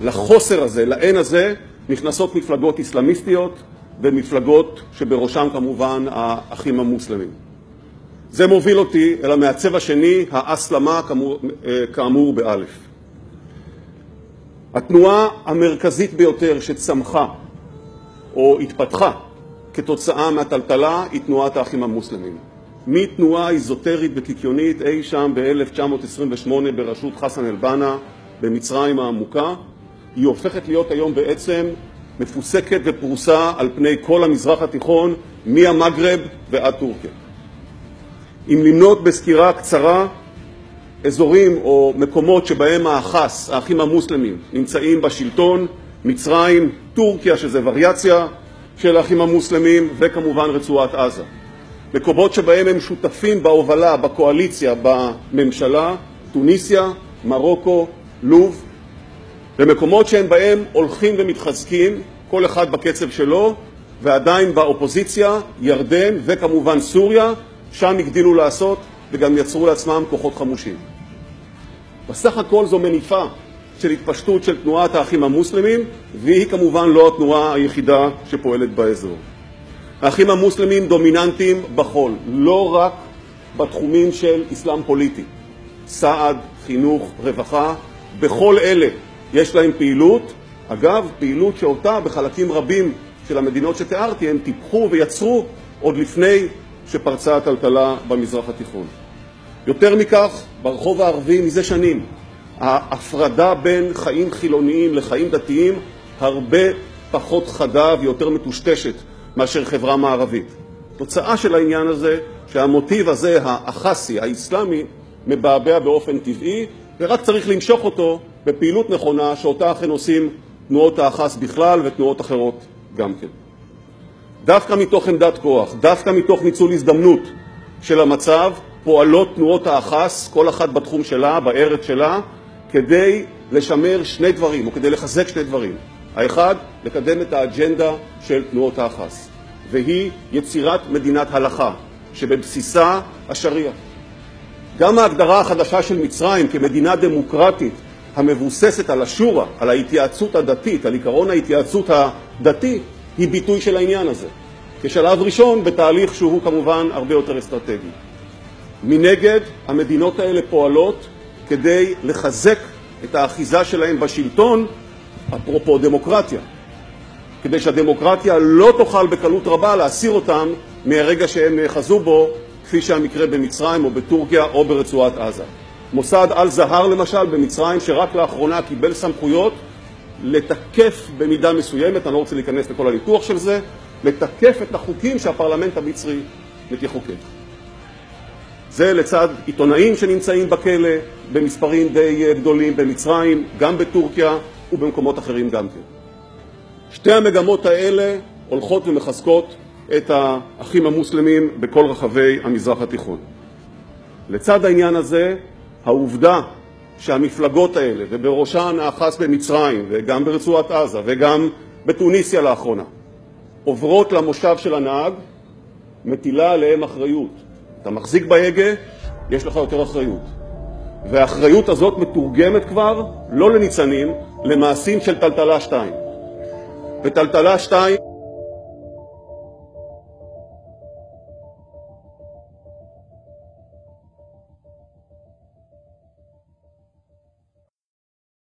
לחוסר הזה, לאין הזה, נכנסות מפלגות איסלאמיסטיות ומפלגות שבראשם כמובן האחים המוסלמים. זה מוביל אותי אל המעצב השני, האסלאמה, כאמור באלף. התנועה המרכזית ביותר שצמחה או התפתחה כתוצאה מהטלטלה היא תנועת האחים המוסלמים. מתנועה איזוטרית וקיקיונית אי שם ב-1928 בראשות חסן אל-בנה במצרים העמוקה, היא הופכת להיות היום בעצם מפוסקת ופרוסה על פני כל המזרח התיכון, מהמגרב ועד טורקיה. אם למנות בסקירה קצרה אזורים או מקומות שבהם האחים המוסלמים נמצאים בשלטון, מצרים, טורקיה שזה וריאציה של האחים המוסלמים, וכמובן רצועת עזה. מקומות שבהם הם שותפים בהובלה, בקואליציה, בממשלה, טוניסיה, מרוקו, לוב, ומקומות שהם בהם הולכים ומתחזקים, כל אחד בקצב שלו, ועדיין באופוזיציה, ירדן וכמובן סוריה, שם הגדילו לעשות וגם יצרו לעצמם כוחות חמושים. בסך הכל זו מניפה של התפשטות של תנועת האחים המוסלמים, והיא כמובן לא התנועה היחידה שפועלת באזור. האחים המוסלמים דומיננטיים בכל, לא רק בתחומים של אסלאם פוליטי, סעד, חינוך, רווחה, בכל אלה יש להם פעילות, אגב, פעילות שאותה בחלקים רבים של המדינות שתיארתי הם טיפחו ויצרו עוד לפני שפרצה הטלטלה במזרח התיכון. יותר מכך, ברחוב הערבי מזה שנים, ההפרדה בין חיים חילוניים לחיים דתיים הרבה פחות חדה ויותר מטושטשת מאשר חברה מערבית. תוצאה של העניין הזה שהמוטיב הזה, האחסי, האסלאמי, מבעבע באופן טבעי, ורק צריך למשוך אותו בפעילות נכונה שאותה אכן עושים תנועות האחס בכלל ותנועות אחרות גם כן. דווקא מתוך עמדת כוח, דווקא מתוך ניצול הזדמנות של המצב, פועלות תנועות האחס, כל אחת בתחום שלה, בארץ שלה, כדי לשמר שני דברים, או כדי לחזק שני דברים. האחד, לקדם את האג'נדה של תנועות האחס, והיא יצירת מדינת הלכה, שבבסיסה השריעה. גם ההגדרה החדשה של מצרים כמדינה דמוקרטית, המבוססת על השורה, על ההתייעצות הדתית, על עיקרון ההתייעצות הדתי, היא ביטוי של העניין הזה, כשלב ראשון בתהליך שהוא כמובן הרבה יותר אסטרטגי. מנגד, המדינות האלה פועלות כדי לחזק את האחיזה שלהם בשלטון, אפרופו דמוקרטיה, כדי שהדמוקרטיה לא תוכל בקלות רבה להסיר אותם מהרגע שהם נאחזו בו, כפי שהמקרה במצרים או בטורקיה או ברצועת עזה. מוסד אל-זהר למשל במצרים, שרק לאחרונה קיבל סמכויות לתקף במידה מסוימת, אני לא רוצה להיכנס לכל הניתוח של זה, לתקף את החוקים שהפרלמנט המצרי יחוקק. זה לצד עיתונאים שנמצאים בכלא במספרים די גדולים במצרים, גם בטורקיה ובמקומות אחרים גם כן. שתי המגמות האלה הולכות ומחזקות את האחים המוסלמים בכל רחבי המזרח התיכון. לצד העניין הזה, העובדה שהמפלגות האלה, ובראשן האחס במצרים וגם ברצועת עזה וגם בטוניסיה לאחרונה, עוברות למושב של הנהג, מטילה עליהם אחריות. אתה מחזיק בהגה, יש לך יותר אחריות. והאחריות הזאת מתורגמת כבר, לא לניצנים, למעשים של טלטלה 2. וטלטלה 2